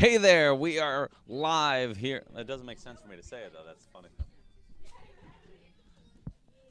Hey there, we are live here. That doesn't make sense for me to say it, though. That's funny.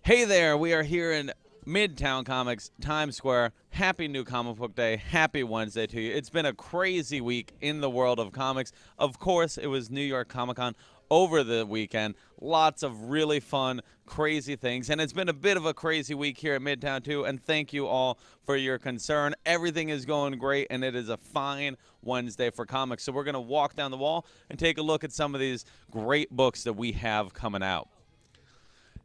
Hey there, we are here in Midtown Comics, Times Square. Happy New Comic Book Day. Happy Wednesday to you. It's been a crazy week in the world of comics. Of course, it was New York Comic Con over the weekend. Lots of really fun, crazy things. And it's been a bit of a crazy week here at Midtown, too. And thank you all for your concern. Everything is going great, and it is a fine Wednesday for comics. So we're going to walk down the wall and take a look at some of these great books that we have coming out.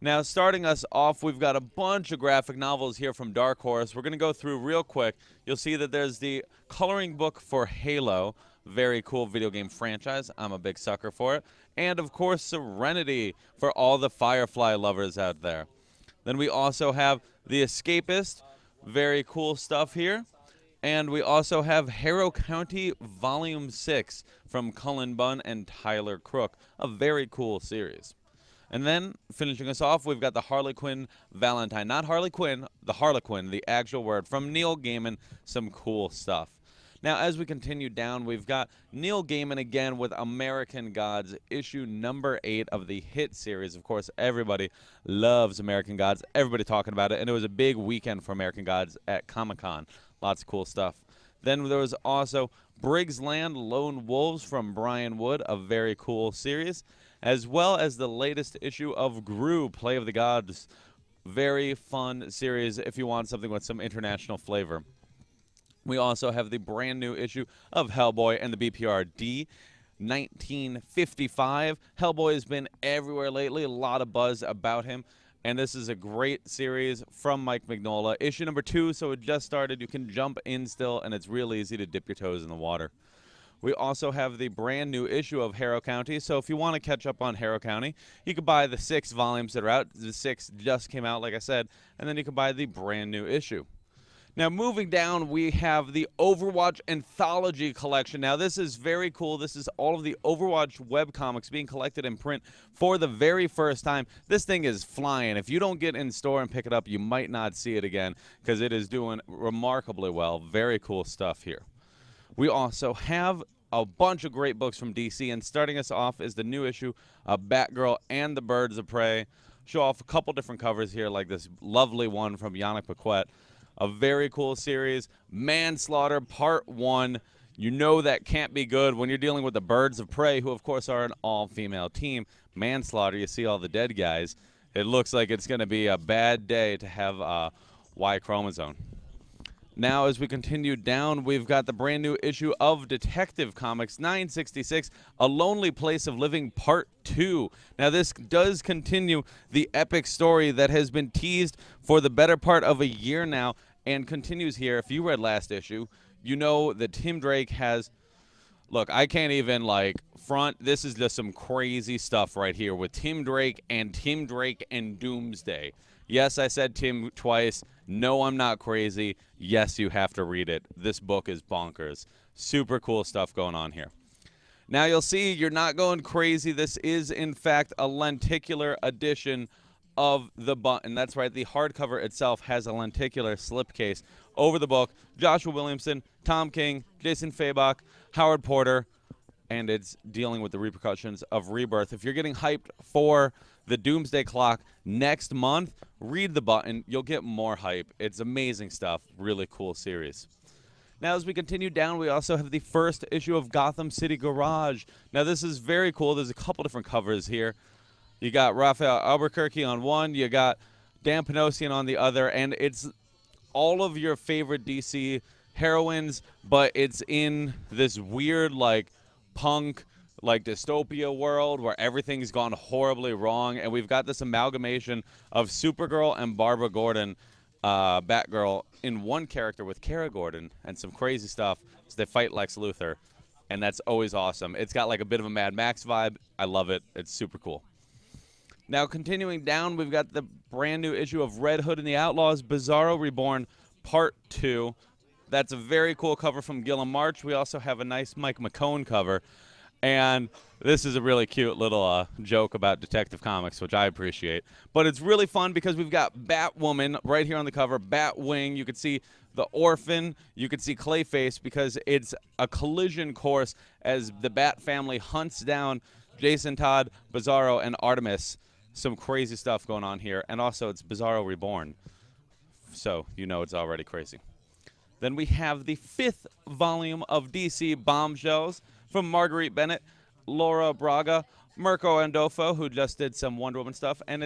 Now, starting us off, we've got a bunch of graphic novels here from Dark Horse. We're going to go through real quick. You'll see that there's the coloring book for Halo. Very cool video game franchise. I'm a big sucker for it. And, of course, Serenity for all the Firefly lovers out there. Then we also have The Escapist. Very cool stuff here. And we also have Harrow County Volume 6 from Cullen Bunn and Tyler Crook. A very cool series. And then, finishing us off, we've got the Harley Quinn Valentine. Not Harley Quinn, the Harlequin, the actual word, from Neil Gaiman. Some cool stuff. Now, as we continue down, we've got Neil Gaiman again with American Gods, issue number 8 of the hit series. Of course, everybody loves American Gods. Everybody talking about it. And it was a big weekend for American Gods at Comic-Con. Lots of cool stuff. Then there was also Briggs Land Lone Wolves from Brian Wood, a very cool series, as well as the latest issue of Gru, Play of the Gods. Very fun series if you want something with some international flavor. We also have the brand new issue of Hellboy and the BPRD, 1955. Hellboy has been everywhere lately, a lot of buzz about him. And this is a great series from Mike Mignola. Issue number 2, so it just started. You can jump in still, and it's real easy to dip your toes in the water. We also have the brand new issue of Harrow County. So if you want to catch up on Harrow County, you can buy the 6 volumes that are out. The 6 just came out, like I said, and then you can buy the brand new issue. Now, moving down, we have the Overwatch Anthology Collection. Now, this is very cool. This is all of the Overwatch webcomics being collected in print for the very first time. This thing is flying. If you don't get in store and pick it up, you might not see it again because it is doing remarkably well. Very cool stuff here. We also have a bunch of great books from DC, and starting us off is the new issue of Batgirl and the Birds of Prey. Show off a couple different covers here, like this lovely one from Yannick Paquette. A very cool series, Manslaughter Part 1. You know that can't be good when you're dealing with the Birds of Prey, who, of course, are an all-female team. Manslaughter, you see all the dead guys. It looks like it's going to be a bad day to have Y chromosome. Now, as we continue down, we've got the brand new issue of Detective Comics 966, A Lonely Place of Living Part 2. Now, this does continue the epic story that has been teased for the better part of a year now and continues here. If you read last issue, you know that Tim Drake has... Look, I can't even, front. This is just some crazy stuff right here with Tim Drake and Doomsday. Yes, I said Tim twice. No, I'm not crazy. Yes, you have to read it. This book is bonkers. Super cool stuff going on here. Now, you'll see you're not going crazy. This is, in fact, a lenticular edition of the button. That's right. The hardcover itself has a lenticular slipcase over the book. Joshua Williamson, Tom King, Jason Fabok, Howard Porter, and it's dealing with the repercussions of Rebirth. If you're getting hyped for the Doomsday Clock next month, read the button. You'll get more hype. It's amazing stuff. Really cool series. Now, as we continue down, we also have the first issue of Gotham City Garage. Now, this is very cool. There's a couple different covers here. You got Raphael Albuquerque on one. You got Dan Panosian on the other. And it's all of your favorite DC heroines, but it's in this weird, punk, dystopia world where everything's gone horribly wrong, and we've got this amalgamation of Supergirl and Barbara Gordon, Batgirl, in one character with Kara Gordon and some crazy stuff as they fight Lex Luthor, and that's always awesome. It's got a bit of a Mad Max vibe. I love it. It's super cool. Now, continuing down, we've got the brand new issue of Red Hood and the Outlaws, Bizarro Reborn Part 2. That's a very cool cover from Gilliam March. We also have a nice Mike McCone cover. And this is a really cute little joke about Detective Comics, which I appreciate. But it's really fun because we've got Batwoman right here on the cover, Batwing. You can see the Orphan. You can see Clayface because it's a collision course as the Bat family hunts down Jason Todd, Bizarro, and Artemis. Some crazy stuff going on here. And also, it's Bizarro Reborn. So, you know it's already crazy. Then we have the 5th volume of DC Bombshells from Marguerite Bennett, Laura Braga, Mirko Andolfo, who just did some Wonder Woman stuff, and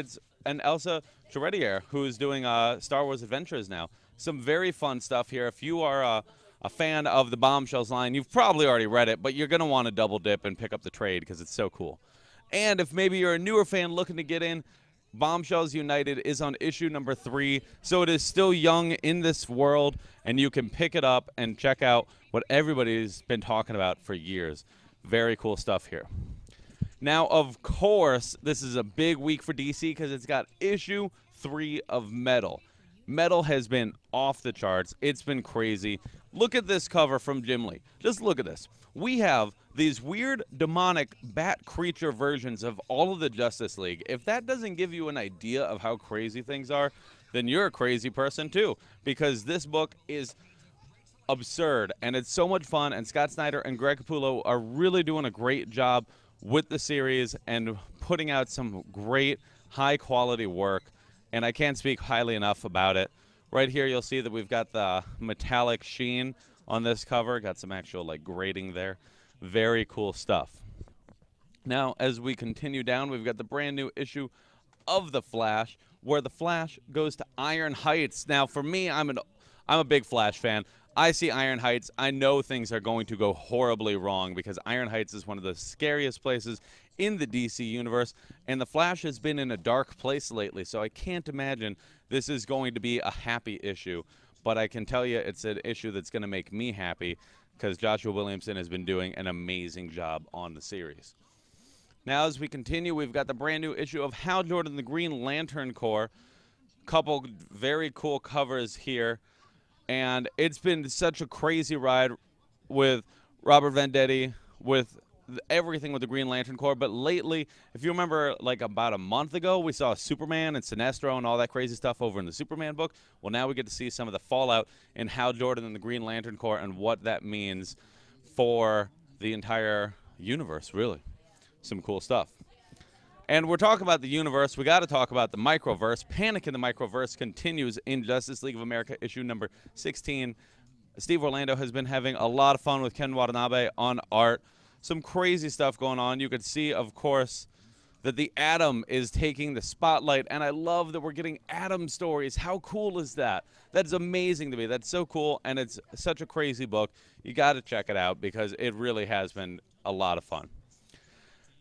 Elsa Charretier, who's doing Star Wars Adventures now. Some very fun stuff here. If you are a fan of the Bombshells line, you've probably already read it, but you're going to want to double dip and pick up the trade because it's so cool. And if maybe you're a newer fan looking to get in, Bombshells United is on issue number 3, so it is still young in this world, and you can pick it up and check out what everybody's been talking about for years. Very cool stuff here. Now, of course, this is a big week for DC because it's got issue 3 of Metal. Metal has been off the charts. It's been crazy. Look at this cover from Jim Lee. Just look at this. We have these weird demonic bat creature versions of all of the Justice League. If that doesn't give you an idea of how crazy things are, then you're a crazy person too, because this book is absurd and it's so much fun, and Scott Snyder and Greg Capullo are really doing a great job with the series and putting out some great high quality work, and I can't speak highly enough about it. Right here you'll see that we've got the metallic sheen on this cover, got some actual like grading there. Very cool stuff. Now as we continue down, we've got the brand new issue of The Flash, where the Flash goes to Iron Heights. Now for me, I'm a big Flash fan. I see Iron Heights, I know things are going to go horribly wrong because Iron Heights is one of the scariest places in the DC universe, and the Flash has been in a dark place lately, so I can't imagine this is going to be a happy issue. But I can tell you it's an issue that's going to make me happy because Joshua Williamson has been doing an amazing job on the series. Now as we continue, we've got the brand new issue of Hal Jordan, the Green Lantern Corps. Couple very cool covers here. And it's been such a crazy ride with Robert Venditti, with everything with the Green Lantern Corps. But lately, if you remember, like about a month ago, we saw Superman and Sinestro and all that crazy stuff over in the Superman book. Well, now we get to see some of the fallout in Hal Jordan and the Green Lantern Corps and what that means for the entire universe, really. Some cool stuff. And we're talking about the universe. We got to talk about the microverse. Panic in the Microverse continues in Justice League of America issue number 16. Steve Orlando has been having a lot of fun with Ken Watanabe on art. Some crazy stuff going on. You could see, of course, that the Atom is taking the spotlight, and I love that we're getting Atom stories. How cool is that? That's amazing to me. That's so cool, and it's such a crazy book. You got to check it out because it really has been a lot of fun.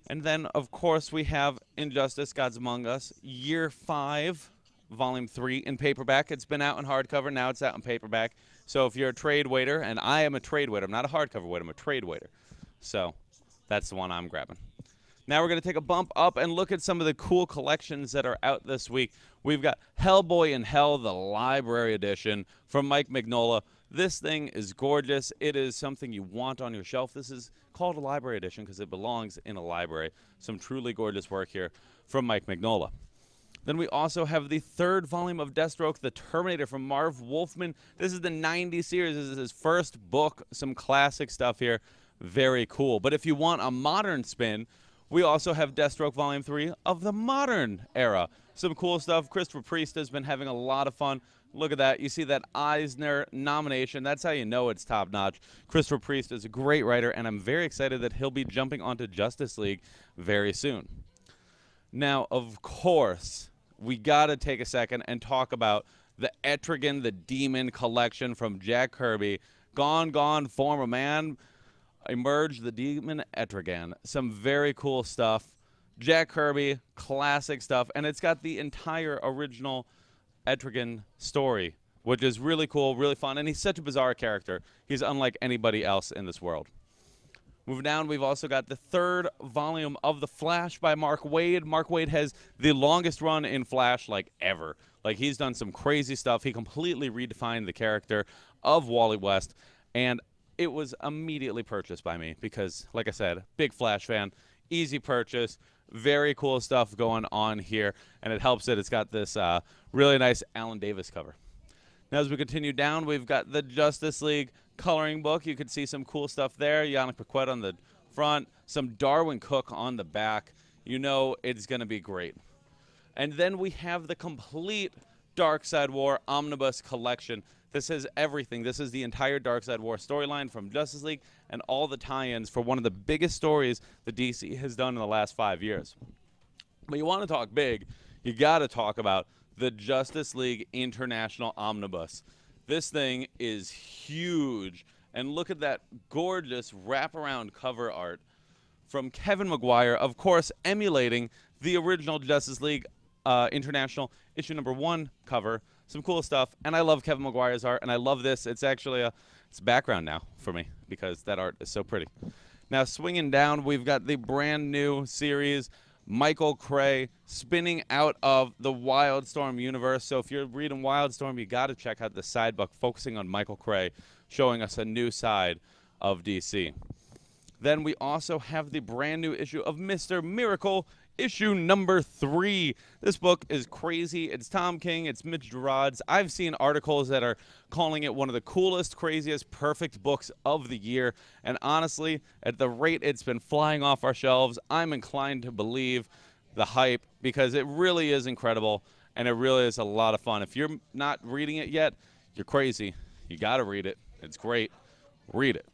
And then, of course, we have Injustice, Gods Among Us, Year 5, Volume 3 in paperback. It's been out in hardcover. Now it's out in paperback. So if you're a trade waiter, and I am a trade waiter. I'm not a hardcover waiter. I'm a trade waiter. So that's the one I'm grabbing. Now we're going to take a bump up and look at some of the cool collections that are out this week. We've got Hellboy in Hell, the Library Edition from Mike Mignola. This thing is gorgeous. It is something you want on your shelf. This is called a library edition because it belongs in a library. Some truly gorgeous work here from Mike Mignola. Then we also have the 3rd volume of Deathstroke, The Terminator from Marv Wolfman. This is the 90 series. This is his first book. Some classic stuff here. Very cool. But if you want a modern spin, we also have Deathstroke Volume 3 of the modern era. Some cool stuff. Christopher Priest has been having a lot of fun. Look at that. You see that Eisner nomination. That's how you know it's top-notch. Christopher Priest is a great writer, and I'm very excited that he'll be jumping onto Justice League very soon. Now, of course, we got to take a second and talk about the Etrigan the Demon collection from Jack Kirby. Gone, Gone, Former Man, Emerge the Demon Etrigan. Some very cool stuff. Jack Kirby, classic stuff, and it's got the entire original Etrigan story, which is really cool, really fun, and he's such a bizarre character. He's unlike anybody else in this world. Moving down, we've also got the 3rd volume of The Flash by Mark Waid. Mark Waid has the longest run in Flash, like, ever. Like, he's done some crazy stuff. He completely redefined the character of Wally West, and it was immediately purchased by me because, like I said, big Flash fan, easy purchase, very cool stuff going on here, and it helps that it's got this really nice Alan Davis cover. Now, as we continue down, we've got the Justice League coloring book. You can see some cool stuff there. Yannick Paquette on the front, some Darwin Cook on the back. You know it's going to be great. And then we have the complete Darkseid War Omnibus collection. This is everything. This is the entire Darkseid War storyline from Justice League and all the tie-ins for one of the biggest stories the DC has done in the last 5 years. But you want to talk big, you got to talk about the Justice League International Omnibus. This thing is huge. And look at that gorgeous wraparound cover art from Kevin Maguire, of course, emulating the original Justice League International issue #1 cover. Some cool stuff. And I love Kevin Maguire's art, and I love this. It's actually it's background now for me because that art is so pretty. Now, swinging down, we've got the brand new series, Michael Cray, spinning out of the Wildstorm universe. So if you're reading Wildstorm, you got to check out the side book focusing on Michael Cray, showing us a new side of DC. Then we also have the brand new issue of Mr. Miracle, issue #3. This book is crazy. It's Tom King. It's Mitch Gerads. I've seen articles that are calling it one of the coolest, craziest, perfect books of the year. And honestly, at the rate it's been flying off our shelves, I'm inclined to believe the hype because it really is incredible and it really is a lot of fun. If you're not reading it yet, you're crazy. You got to read it. It's great. Read it.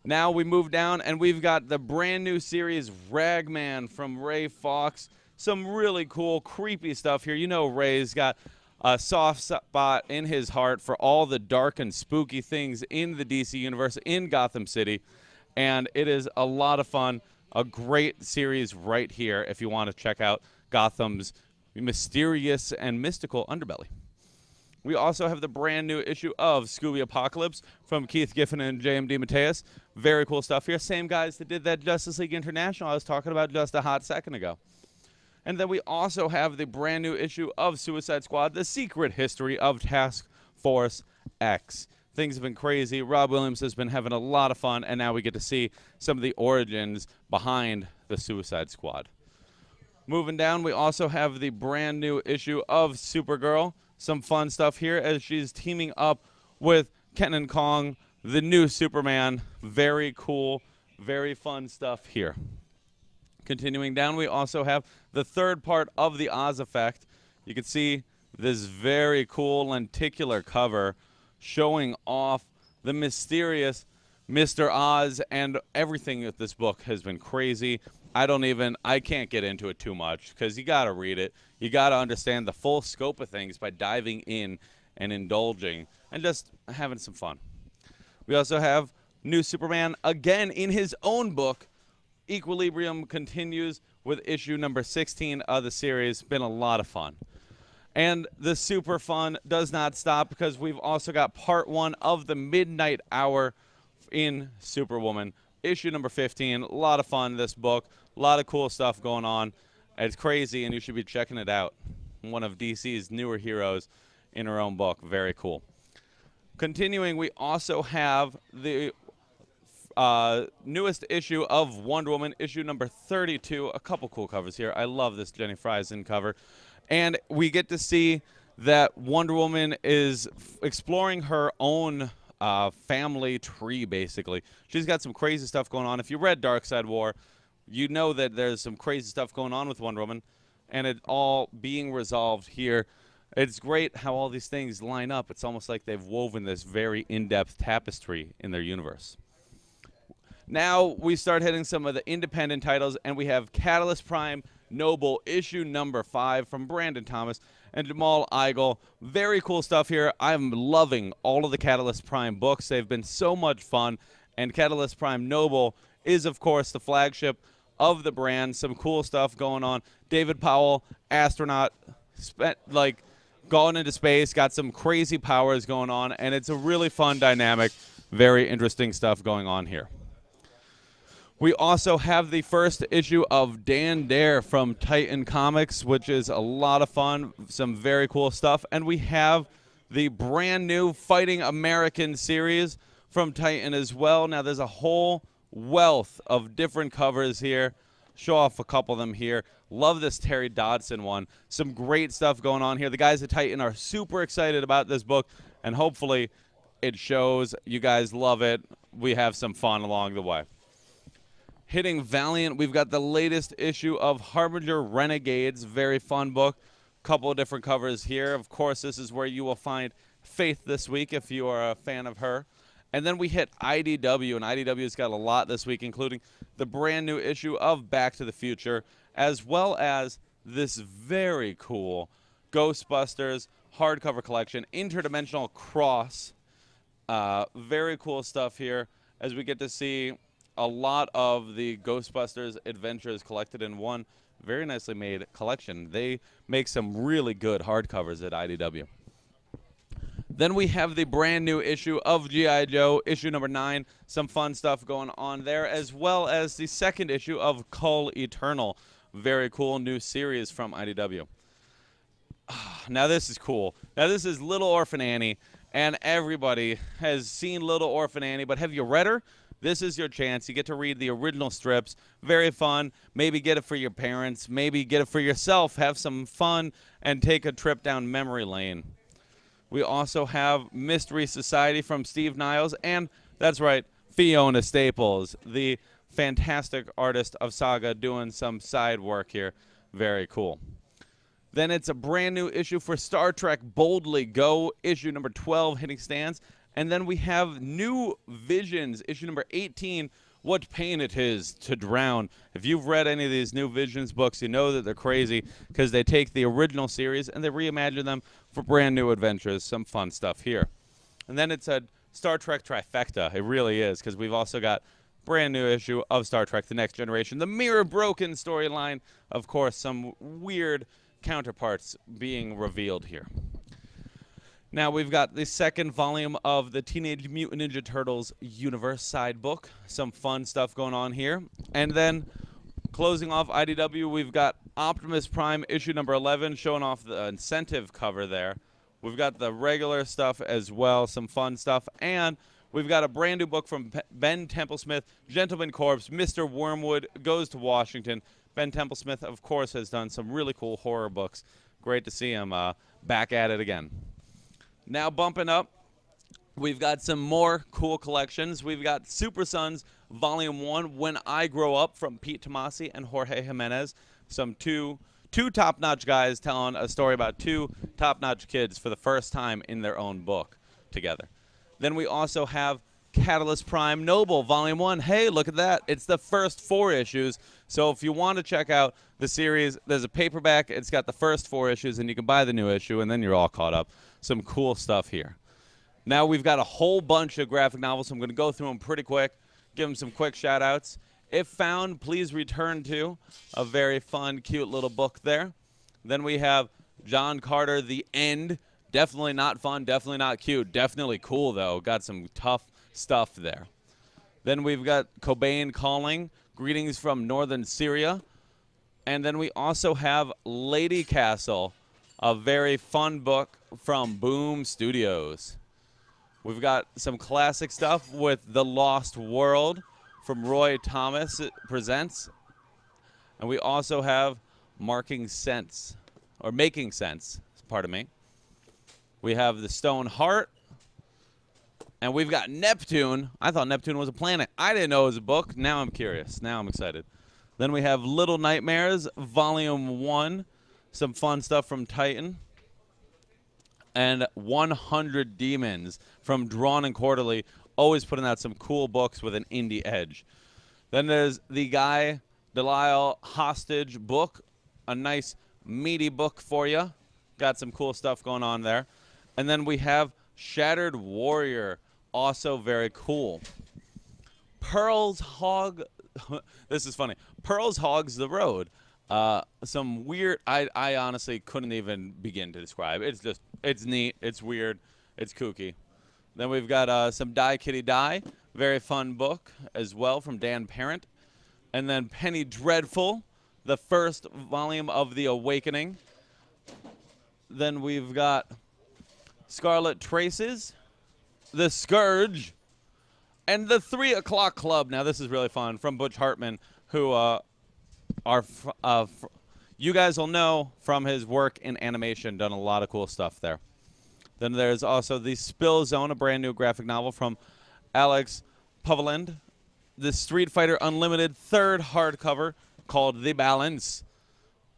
Now we move down, and we've got the brand new series, Ragman, from Ray Fawkes. Some really cool, creepy stuff here. You know Ray's got a soft spot in his heart for all the dark and spooky things in the DC universe, in Gotham City, and it is a lot of fun. A great series right here if you want to check out Gotham's mysterious and mystical underbelly. We also have the brand new issue of Scooby Apocalypse from Keith Giffen and J.M. DeMatteis. Very cool stuff here. Same guys that did that Justice League International I was talking about just a hot second ago. And then we also have the brand new issue of Suicide Squad, The Secret History of Task Force X. Things have been crazy. Rob Williams has been having a lot of fun, and now we get to see some of the origins behind the Suicide Squad. Moving down, we also have the brand new issue of Supergirl. Some fun stuff here as she's teaming up with Kenan Kong, the new Superman. Very cool, very fun stuff here. Continuing down, we also have the third part of the Oz Effect. You can see this very cool lenticular cover showing off the mysterious Mr. Oz, and everything with this book has been crazy. I can't get into it too much because you got to read it. You got to understand the full scope of things by diving in and indulging and just having some fun. We also have new Superman again in his own book. Equilibrium continues with issue #16 of the series. Been a lot of fun. And the super fun does not stop because we've also got part 1 of the Midnight Hour in Superwoman. Issue #15. A lot of fun, this book. A lot of cool stuff going on. It's crazy, and you should be checking it out. One of DC's newer heroes in her own book. Very cool. Continuing, we also have the newest issue of Wonder Woman, issue #32. A couple cool covers here. I love this Jenny Friesen cover. And we get to see that Wonder Woman is exploring her own family tree, basically. She's got some crazy stuff going on. If you read Darkseid War, you know that there's some crazy stuff going on with Wonder Woman, and it all being resolved here. It's great how all these things line up. It's almost like they've woven this very in-depth tapestry in their universe. Now we start hitting some of the independent titles, and we have Catalyst Prime Noble, issue #5 from Brandon Thomas and Jamal Igle. Very cool stuff here. I'm loving all of the Catalyst Prime books. They've been so much fun, and Catalyst Prime Noble is, of course, the flagship of the brand. Some cool stuff going on. David Powell, astronaut, going into space, got some crazy powers going on, and it's a really fun dynamic. Very interesting stuff going on here. We also have the first issue of Dan Dare from Titan Comics, which is a lot of fun, some very cool stuff. And we have the brand new Fighting American series from Titan as well. Now, there's a whole wealth of different covers here. Show off a couple of them here. Love this Terry Dodson one. Some great stuff going on here. The guys at Titan are super excited about this book, and hopefully it shows. You guys love it. We have some fun along the way. Hitting Valiant, we've got the latest issue of Harbinger Renegades. Very fun book. Couple of different covers here. Of course, this is where you will find Faith this week if you are a fan of her. And then we hit IDW, and IDW's got a lot this week, including the brand new issue of Back to the Future, as well as this very cool Ghostbusters hardcover collection, Interdimensional Cross. Very cool stuff here as we get to see a lot of the Ghostbusters adventures collected in one very nicely made collection. They make some really good hardcovers at IDW. Then we have the brand new issue of G.I. Joe, issue number 9. Some fun stuff going on there, as well as the second issue of Cull Eternal. Very cool new series from IDW. Now this is cool. Now this is Little Orphan Annie, and everybody has seen Little Orphan Annie, but have you read her? This is your chance. You get to read the original strips. Very fun. Maybe get it for your parents. Maybe get it for yourself. Have some fun and take a trip down memory lane. We also have Mystery Society from Steve Niles, and that's right, Fiona Staples, the fantastic artist of Saga, doing some side work here. Very cool. Then it's a brand new issue for Star Trek Boldly Go, issue number 12, hitting stands. And then we have New Visions, issue number 18, What Pain It Is to Drown. If you've read any of these New Visions books, you know that they're crazy because they take the original series and they reimagine them for brand new adventures. Some fun stuff here. And then it's a Star Trek trifecta. It really is, because we've also got brand new issue of Star Trek The Next Generation. The Mirror Broken storyline. Of course, some weird counterparts being revealed here. Now we've got the second volume of the Teenage Mutant Ninja Turtles Universe side book. Some fun stuff going on here. And then closing off IDW, we've got Optimus Prime issue number 11, showing off the incentive cover there. We've got the regular stuff as well, some fun stuff. And we've got a brand new book from Ben Templesmith, Gentleman Corpse, Mr. Wormwood Goes to Washington. Ben Templesmith, of course, has done some really cool horror books. Great to see him back at it again. Now bumping up, we've got some more cool collections. We've got Super Sons Volume 1, When I Grow Up, from Pete Tomasi and Jorge Jimenez. Some two top-notch guys telling a story about two top-notch kids for the first time in their own book together. Then we also have Catalyst Prime Noble Volume 1. Hey, look at that. It's the first 4 issues. So if you want to check out the series, there's a paperback. It's got the first 4 issues, and you can buy the new issue, and then you're all caught up. Some cool stuff here. Now we've got a whole bunch of graphic novels, so I'm going to go through them pretty quick, give them some quick shout-outs. If Found, Please Return To, a very fun, cute little book there. Then we have John Carter, The End. Definitely not fun, definitely not cute, definitely cool, though. Got some tough stuff there. Then we've got Cobain Calling, Greetings from Northern Syria. And then we also have Lady Castle, a very fun book from Boom Studios. We've got some classic stuff with The Lost World from Roy Thomas Presents. And we also have Making Sense. Pardon me. We have The Stone Heart. And we've got Neptune. I thought Neptune was a planet. I didn't know it was a book. Now I'm curious. Now I'm excited. Then we have Little Nightmares, Volume 1. Some fun stuff from Titan. And 100 Demons from Drawn and Quarterly. Always putting out some cool books with an indie edge. Then there's the Guy Delisle Hostage book. A nice meaty book for you. Got some cool stuff going on there. And then we have Shattered Warrior. Also very cool. Pearl's Hog. This is funny. Pearl's Hogs the Road. Some weird, I honestly couldn't even begin to describe. It's neat, it's weird, it's kooky. Then we've got some Die Kitty Die, very fun book as well from Dan Parent. And then Penny Dreadful, the first volume of The Awakening. Then we've got Scarlet Traces, The Scourge, and The 3 O'Clock Club. Now this is really fun, from Butch Hartman, who you guys will know from his work in animation, done a lot of cool stuff there. Then there's also the Spill Zone, a brand new graphic novel from Alex Pavland. The Street Fighter Unlimited third hardcover called The Balance.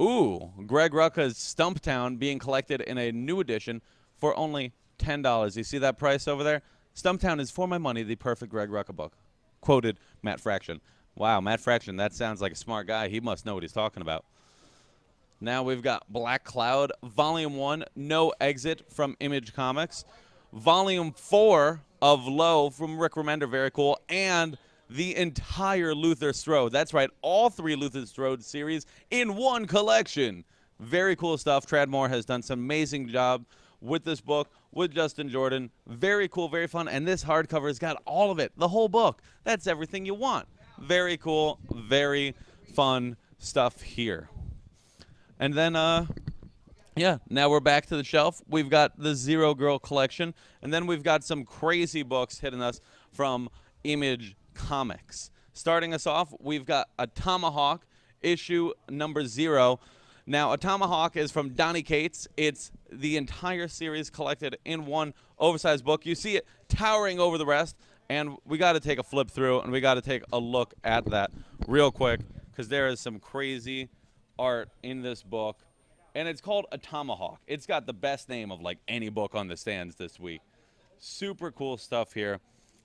Ooh, Greg Rucka's Stumptown being collected in a new edition for only $10. You see that price over there? Stumptown is, for my money, the perfect Greg Rucka book. Quoted Matt Fraction. Wow, Matt Fraction, that sounds like a smart guy. He must know what he's talking about. Now we've got Black Cloud, Volume 1, No Exit from Image Comics. Volume 4 of Low from Rick Remender, very cool. And the entire Luther Strode. That's right, all 3 Luther Strode series in one collection. Very cool stuff. Tradd Moore has done some amazing job with this book, with Justin Jordan. Very cool, very fun. And this hardcover has got all of it, the whole book. That's everything you want. Very cool, very fun stuff here. And then, yeah, now we're back to the shelf. We've got the Zero Girl collection, and then we've got some crazy books hitting us from Image Comics. Starting us off, we've got a Tomahawk, issue number 0. Now, a Tomahawk is from Donny Cates. It's the entire series collected in one oversized book. You see it towering over the rest, and we got to take a flip through, and we got to take a look at that real quick, because there is some crazy art in this book, and it's called A Tomahawk. It's got the best name of like any book on the stands this week. Super cool stuff here.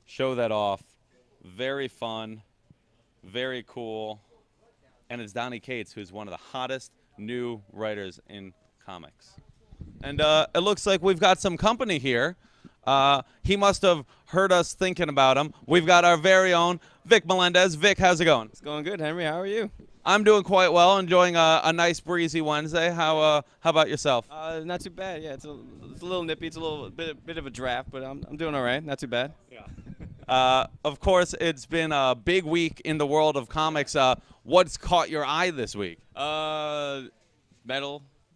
Show that off. Very fun, very cool, and it's Donny Cates, who's one of the hottest new writers in comics. And it looks like we've got some company here. He must have heard us thinking about him. We've got our very own Vic Melendez. Vic, how's it going? It's going good, Henry. How are you? I'm doing quite well, enjoying a nice breezy Wednesday. How about yourself? Not too bad. Yeah, it's a little nippy. It's a little bit of a draft, but I'm doing all right. Not too bad. Yeah. Of course, it's been a big week in the world of comics. What's caught your eye this week? Metal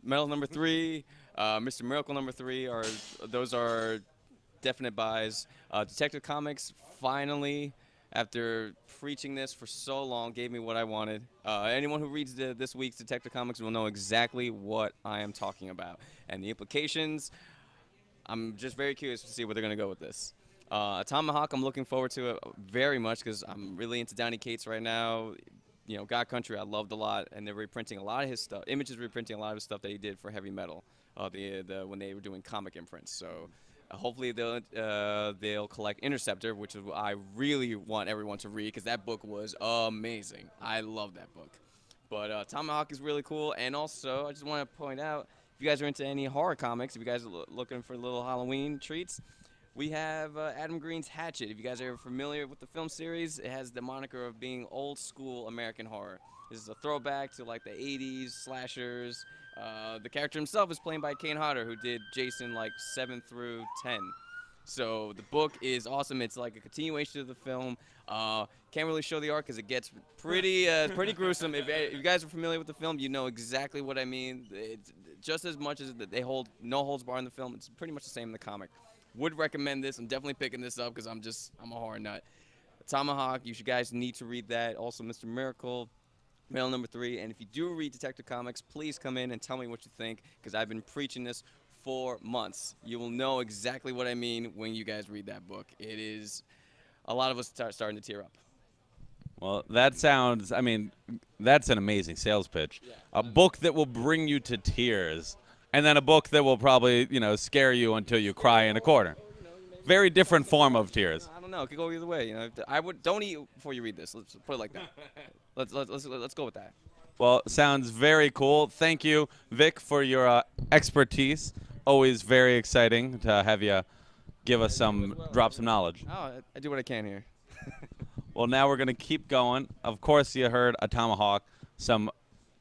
number 3, Mr. Miracle number 3 those are definite buys. Detective Comics finally, after preaching this for so long, gave me what I wanted. Anyone who reads this week's Detective Comics will know exactly what I am talking about. And the implications, I'm just very curious to see where they're going to go with this. Tomahawk, I'm looking forward to it very much because I'm really into Donny Cates right now. You know, God Country, I loved a lot, and they're reprinting a lot of his stuff. Image is reprinting a lot of his stuff that he did for Heavy Metal when they were doing comic imprints. So hopefully they'll collect Interceptor, which is what I really want everyone to read because that book was amazing. I love that book. But Tomahawk is really cool. And also, I just want to point out, if you guys are into any horror comics, if you guys are looking for little Halloween treats, we have Adam Green's Hatchet. If you guys are familiar with the film series, it has the moniker of being old school American horror. This is a throwback to like the 80s slashers. The character himself is played by Kane Hodder, who did Jason like 7 through 10. So the book is awesome. It's like a continuation of the film. Can't really show the art because it gets pretty gruesome. If you guys are familiar with the film, you know exactly what I mean. It's just as much as they hold no holds bar in the film, it's pretty much the same in the comic. Would recommend this. I'm definitely picking this up because I'm a horror nut. Tomahawk, you guys need to read that. Also, Mr. Miracle, Metal number 3. And if you do read Detective Comics, please come in and tell me what you think because I've been preaching this for months. You will know exactly what I mean when you guys read that book. It is a lot of us starting to tear up. Well, that sounds, I mean, that's an amazing sales pitch. Yeah. A book that will bring you to tears. And then a book that will probably, scare you until you cry in a corner. Very different form of tears. I don't know. It could go either way. Don't eat before you read this. Let's put it like that. Let's go with that. Well, sounds very cool. Thank you, Vic, for your expertise. Always very exciting to have you give us drop some knowledge. Oh, I do what I can here. Well, now we're going to keep going. Of course, you heard A Tomahawk, some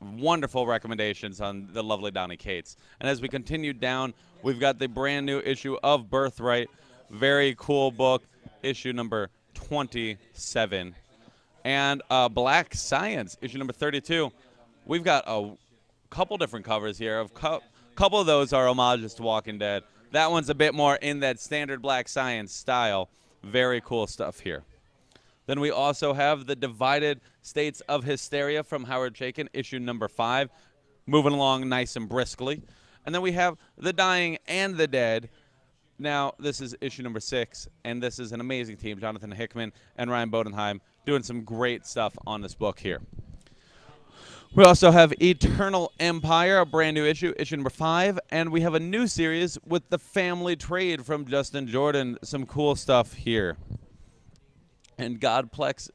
wonderful recommendations on the lovely Donny Cates. And as we continue down, we've got the brand new issue of Birthright. Very cool book, issue number 27. And Black Science, issue number 32. We've got a couple different covers here. A couple of those are homages to Walking Dead. That one's a bit more in that standard Black Science style. Very cool stuff here. Then we also have The Divided States of Hysteria from Howard Chaykin, issue number 5. moving along nice and briskly. And then we have The Dying and the Dead. Now, this is issue number 6, and this is an amazing team, Jonathan Hickman and Ryan Bodenheim, doing some great stuff on this book here. We also have Eternal Empire, a brand new issue, issue number 5, and we have a new series with The Family Trade from Justin Jordan. Some cool stuff here. And God Complex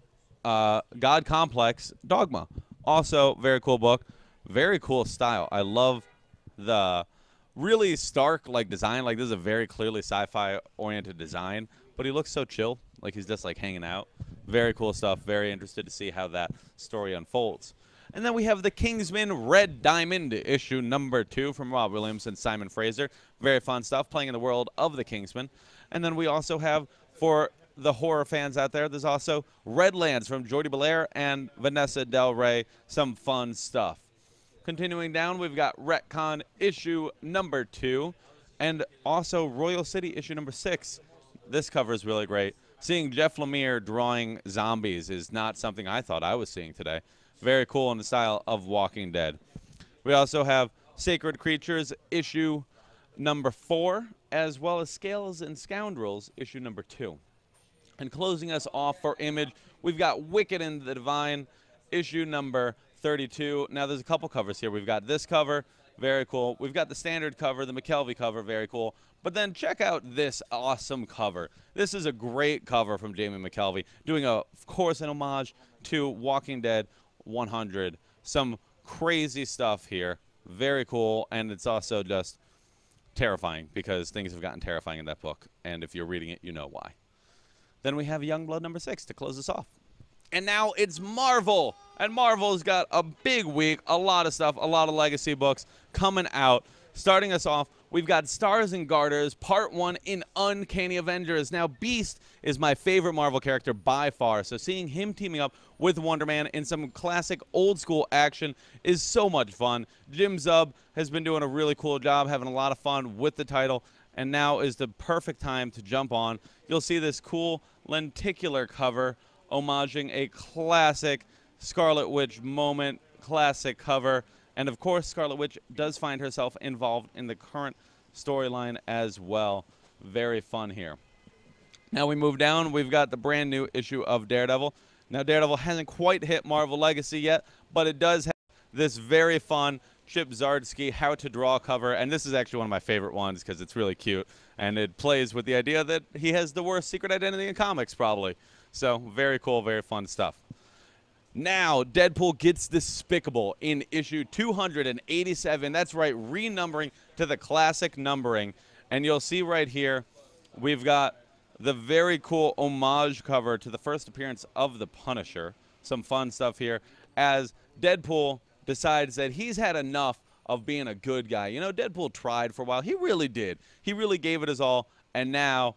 Dogma. Also, very cool book. Very cool style. I love the really stark design. Like, this is a very clearly sci-fi oriented design, but he looks so chill. Like, he's just hanging out. Very cool stuff. Very interested to see how that story unfolds. And then we have The Kingsman Red Diamond, issue number 2 from Rob Williams and Simon Fraser. Very fun stuff, playing in the world of The Kingsman. And then we also have, for the horror fans out there, there's also Redlands from Jordi Belair and Vanessa Del Rey. Some fun stuff. Continuing down, we've got Retcon issue number 2, and also Royal City issue number 6. This cover is really great. Seeing Jeff Lemire drawing zombies is not something I thought I was seeing today. Very cool in the style of Walking Dead. We also have Sacred Creatures issue number 4, as well as Scales and Scoundrels issue number 2. And closing us off for Image, we've got Wicked and the Divine issue number 32. Now, there's a couple covers here. We've got this cover, very cool. We've got the standard cover, the McKelvey cover, very cool. But then check out this awesome cover. This is a great cover from Jamie McKelvey, doing, of course, an homage to Walking Dead 100. Some crazy stuff here. Very cool, and it's also just terrifying because things have gotten terrifying in that book, and if you're reading it, you know why. Then we have Youngblood number 6 to close us off. And now it's Marvel, and Marvel's got a big week, a lot of stuff, a lot of legacy books coming out. Starting us off, we've got Stars and Garters, Part 1 in Uncanny Avengers. Now, Beast is my favorite Marvel character by far, so seeing him teaming up with Wonder Man in some classic old-school action is so much fun. Jim Zub has been doing a really cool job, having a lot of fun with the title, and now is the perfect time to jump on. You'll see this cool lenticular cover homaging a classic Scarlet Witch moment, classic cover. And, of course, Scarlet Witch does find herself involved in the current storyline as well. Very fun here. Now we move down. We've got the brand new issue of Daredevil. Now, Daredevil hasn't quite hit Marvel Legacy yet, but it does have this very fun Chip Zdarsky How to Draw cover. And this is actually one of my favorite ones because it's really cute. And it plays with the idea that he has the worst secret identity in comics, probably. So, very cool, very fun stuff. Now, Deadpool gets Despicable in issue 287. That's right, renumbering to the classic numbering. And you'll see right here, we've got the very cool homage cover to the first appearance of the Punisher. Some fun stuff here as Deadpool decides that he's had enough of being a good guy. You know, Deadpool tried for a while. He really did. He really gave it his all. And now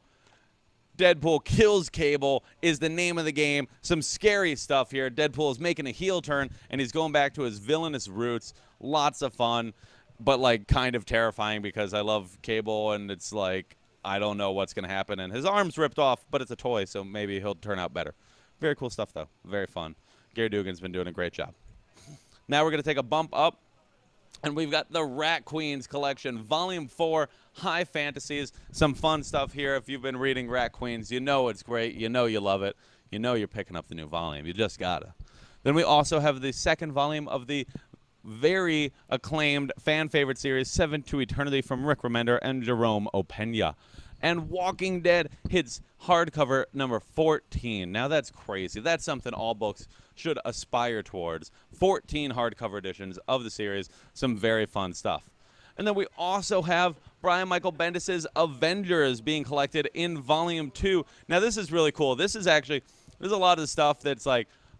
Deadpool kills Cable is the name of the game. Some scary stuff here. Deadpool is making a heel turn, and he's going back to his villainous roots. Lots of fun, but, kind of terrifying because I love Cable, and it's I don't know what's going to happen. And his arm's ripped off, but it's a toy, so maybe he'll turn out better. Very cool stuff, though. Very fun. Gary Dugan's been doing a great job. Now we're going to take a bump up. And we've got the Rat Queens collection, Volume 4, High Fantasies. Some fun stuff here. If you've been reading Rat Queens, you know it's great. You know you love it. You know you're picking up the new volume. You just gotta. Then we also have the second volume of the very acclaimed fan favorite series, Seven to Eternity from Rick Remender and Jerome Opeña. And Walking Dead hits hardcover number 14. Now that's crazy. That's something all books should aspire towards. 14 hardcover editions of the series. Some very fun stuff. And then we also have Brian Michael Bendis' Avengers being collected in Volume 2. Now this is really cool. There's a lot of stuff that's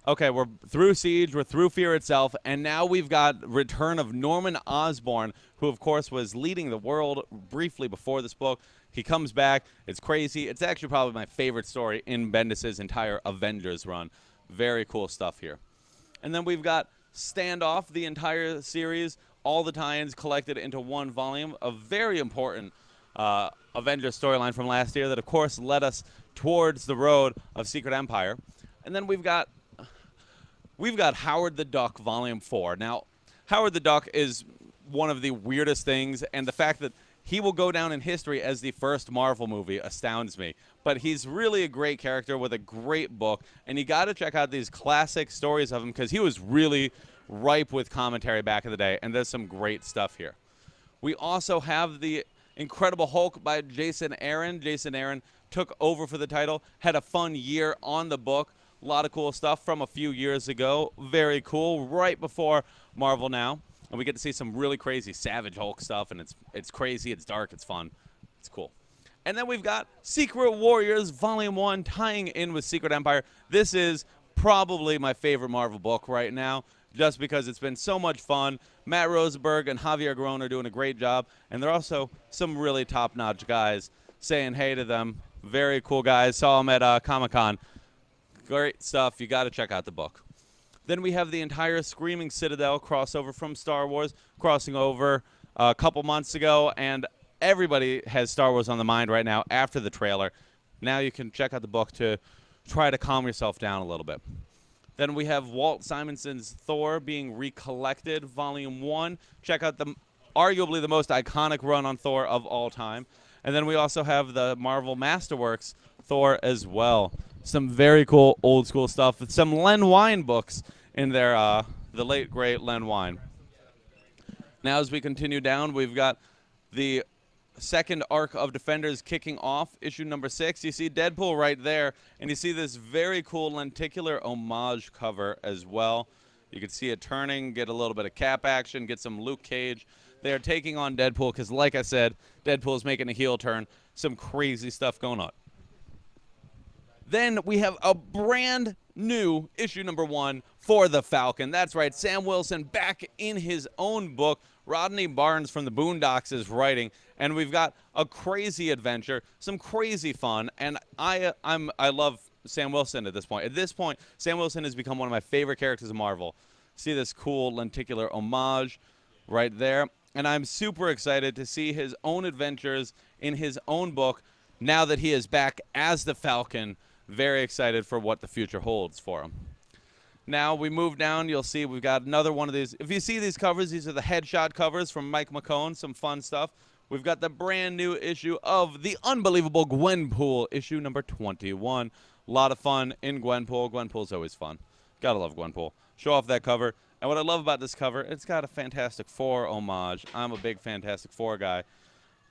okay, we're through Siege, we're through Fear itself, and now we've got return of Norman Osborn, who, of course, was leading the world briefly before this book. He comes back. It's crazy. It's actually probably my favorite story in Bendis' entire Avengers run. Very cool stuff here. And then we've got Standoff, the entire series, all the tie-ins collected into one volume. A very important Avengers storyline from last year that, of course, led us towards the road of Secret Empire. And then we've got Howard the Duck, Volume 4. Now, Howard the Duck is one of the weirdest things, and the fact that he will go down in history as the first Marvel movie astounds me. But he's really a great character with a great book, and you got to check out these classic stories of him because he was really ripe with commentary back in the day, and there's some great stuff here. We also have the Incredible Hulk by Jason Aaron. Jason Aaron took over for the title, had a fun year on the book. A lot of cool stuff from a few years ago. Very cool, right before Marvel Now. And we get to see some really crazy Savage Hulk stuff, and it's crazy, it's dark, it's fun, it's cool. And then we've got Secret Warriors Volume 1 tying in with Secret Empire. This is probably my favorite Marvel book right now, just because it's been so much fun. Matt Rosenberg and Javier Garrón are doing a great job, and they're also some really top-notch guys. Saying hey to them. Very cool guys. Saw them at Comic-Con. Great stuff. You got to check out the book. Then we have the entire Screaming Citadel crossover from Star Wars crossing over a couple months ago, and everybody has Star Wars on the mind right now after the trailer. Now you can check out the book to try to calm yourself down a little bit. Then we have Walt Simonson's Thor being recollected, Volume 1. Check out arguably the most iconic run on Thor of all time. And then we also have the Marvel Masterworks Thor as well. Some very cool old school stuff with some Len Wein books in there, the late, great Len Wein. Now as we continue down, we've got the second arc of Defenders kicking off, issue number 6. You see Deadpool right there, and you see this very cool lenticular homage cover as well. You can see it turning, get a little bit of Cap action, get some Luke Cage. They're taking on Deadpool because, like I said, Deadpool's making a heel turn. Some crazy stuff going on. Then we have a brand new issue number 1 for the Falcon. That's right, Sam Wilson back in his own book. Rodney Barnes from the Boondocks is writing, and we've got a crazy adventure, some crazy fun, and I love Sam Wilson at this point. At this point, Sam Wilson has become one of my favorite characters of Marvel. See this cool lenticular homage right there, and I'm super excited to see his own adventures in his own book now that he is back as the Falcon. Very excited for what the future holds for him. Now we move down, you'll see we've got another one of these. If you see these covers, these are the headshot covers from Mike McKone, some fun stuff. We've got the brand new issue of the unbelievable Gwenpool, issue number 21. A lot of fun in Gwenpool. Gwenpool's always fun. Gotta love Gwenpool. Show off that cover. And what I love about this cover, it's got a Fantastic Four homage. I'm a big Fantastic Four guy.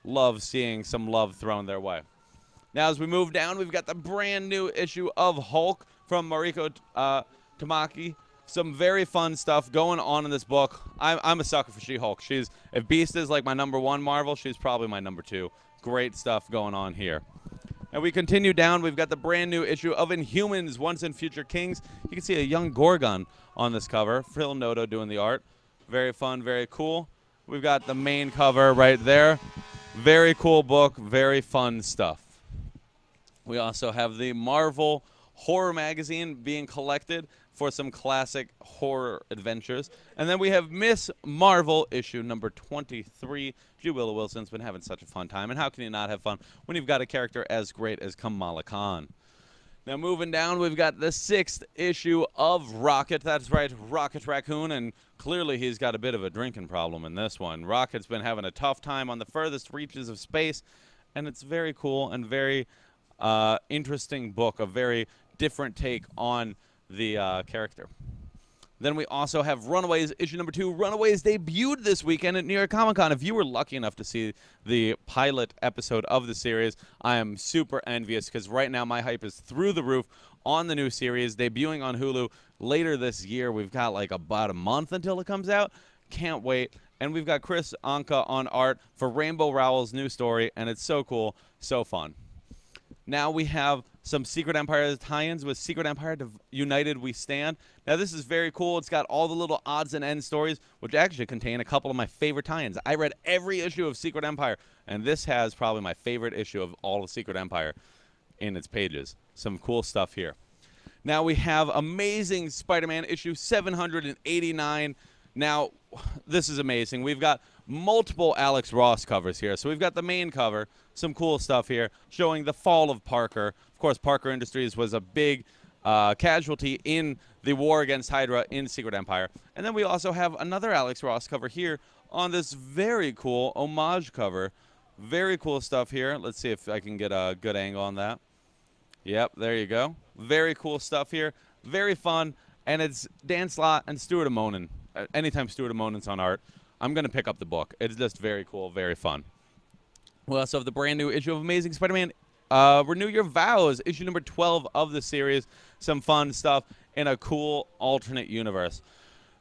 Love seeing some love thrown their way. Now as we move down, we've got the brand new issue of Hulk from Mariko Tamaki. Some very fun stuff going on in this book. I'm a sucker for She-Hulk. If Beast is like my number 1 Marvel, she's probably my number 2. Great stuff going on here. And we continue down. We've got the brand new issue of Inhumans, Once and Future Kings. You can see a young Gorgon on this cover. Phil Noto doing the art. Very fun, very cool. We've got the main cover right there. Very cool book, very fun stuff. We also have the Marvel Horror Magazine being collected for some classic horror adventures. And then we have Miss Marvel issue number 23. G. Willow Wilson's been having such a fun time. And how can you not have fun when you've got a character as great as Kamala Khan? Now moving down, we've got the 6th issue of Rocket. That's right, Rocket Raccoon. And clearly he's got a bit of a drinking problem in this one. Rocket's been having a tough time on the furthest reaches of space. And it's very cool and very interesting book, a very different take on the character. Then we also have Runaways, issue number 2. Runaways debuted this weekend at New York Comic Con. If you were lucky enough to see the pilot episode of the series, I am super envious because right now my hype is through the roof on the new series, debuting on Hulu later this year. We've got like about a month until it comes out. Can't wait. And we've got Chris Anka on art for Rainbow Rowell's new story, and it's so cool, so fun. Now we have some Secret Empire tie-ins with Secret Empire United We Stand. Now this is very cool. It's got all the little odds and ends stories, which actually contain a couple of my favorite tie-ins. I read every issue of Secret Empire, and this has probably my favorite issue of all of Secret Empire in its pages. Some cool stuff here. Now we have Amazing Spider-Man issue 789. Now, this is amazing. We've got multiple Alex Ross covers here. So we've got the main cover, some cool stuff here, showing the fall of Parker. Of course, Parker Industries was a big casualty in the war against Hydra in Secret Empire. And then we also have another Alex Ross cover here on this very cool homage cover. Very cool stuff here. Let's see if I can get a good angle on that. Yep, there you go. Very cool stuff here. Very fun. And it's Dan Slott and Stuart Immonen. Anytime Stuart Immonen's on art, I'm going to pick up the book. It's just very cool, very fun. We also have the brand new issue of Amazing Spider-Man Renew Your Vows, issue number 12 of the series. Some fun stuff in a cool alternate universe.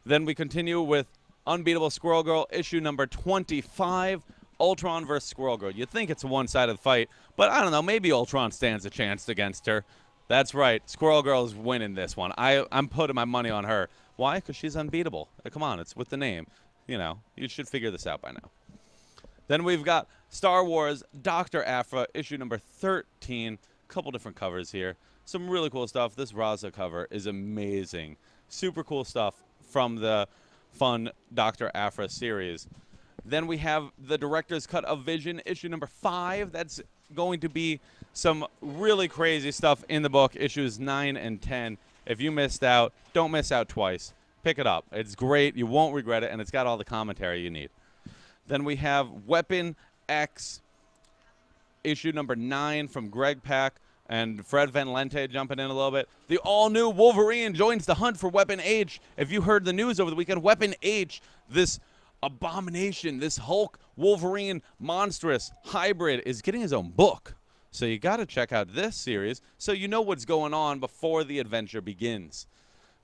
Then we continue with Unbeatable Squirrel Girl, issue number 25. Ultron versus Squirrel Girl. You'd think it's a one-sided fight, but I don't know. Maybe Ultron stands a chance against her. That's right. Squirrel Girl is winning this one. I'm putting my money on her. Why? Because she's unbeatable. Come on, it's with the name. You know, you should figure this out by now. Then we've got Star Wars Dr. Aphra, issue number 13. Couple different covers here. Some really cool stuff. This Raza cover is amazing. Super cool stuff from the fun Dr. Aphra series. Then we have the director's cut of Vision, issue number 5. That's going to be some really crazy stuff in the book, issues 9 and 10. If you missed out, don't miss out twice. Pick it up. It's great. You won't regret it, and it's got all the commentary you need. Then we have Weapon X, issue number 9 from Greg Pak and Fred Van Lente jumping in a little bit. The all-new Wolverine joins the hunt for Weapon H. If you heard the news over the weekend, Weapon H, this abomination, this Hulk Wolverine monstrous hybrid, is getting his own book. So you got to check out this series so you know what's going on before the adventure begins.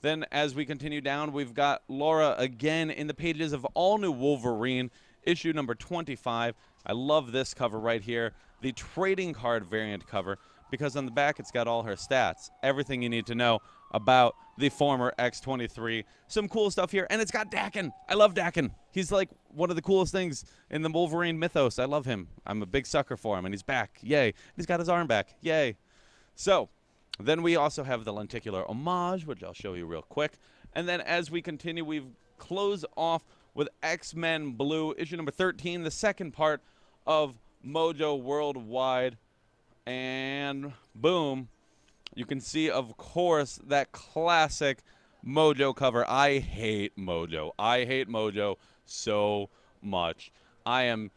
Then as we continue down, we've got Laura again in the pages of All New Wolverine, issue number 25. I love this cover right here, the trading card variant cover, because on the back it's got all her stats, everything you need to know about the former X-23. Some cool stuff here, and it's got Daken. I love Daken. He's like one of the coolest things in the Wolverine mythos. I love him. I'm a big sucker for him, and he's back. Yay. He's got his arm back. Yay. So then we also have the lenticular homage, which I'll show you real quick. And then as we continue, we close off with X-Men Blue, issue number 13, the second part of Mojo Worldwide. And boom, you can see, of course, that classic Mojo cover. I hate Mojo. I hate Mojo so much. I am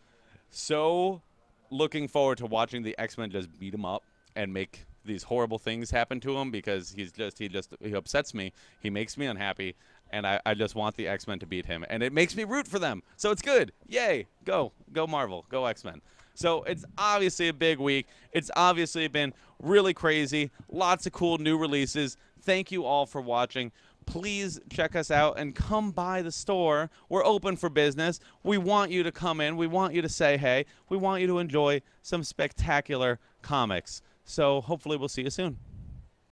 so looking forward to watching the X-Men just beat him up and make these horrible things happen to him, because he upsets me. He makes me unhappy, and I just want the X-Men to beat him, and it makes me root for them. So it's good. Yay. Go Marvel. Go X-Men. So it's obviously a big week. It's obviously been really crazy. Lots of cool new releases. Thank you all for watching. Please check us out and come by the store. We're open for business. We want you to come in. We want you to say hey. We want you to enjoy some spectacular comics. So hopefully we'll see you soon.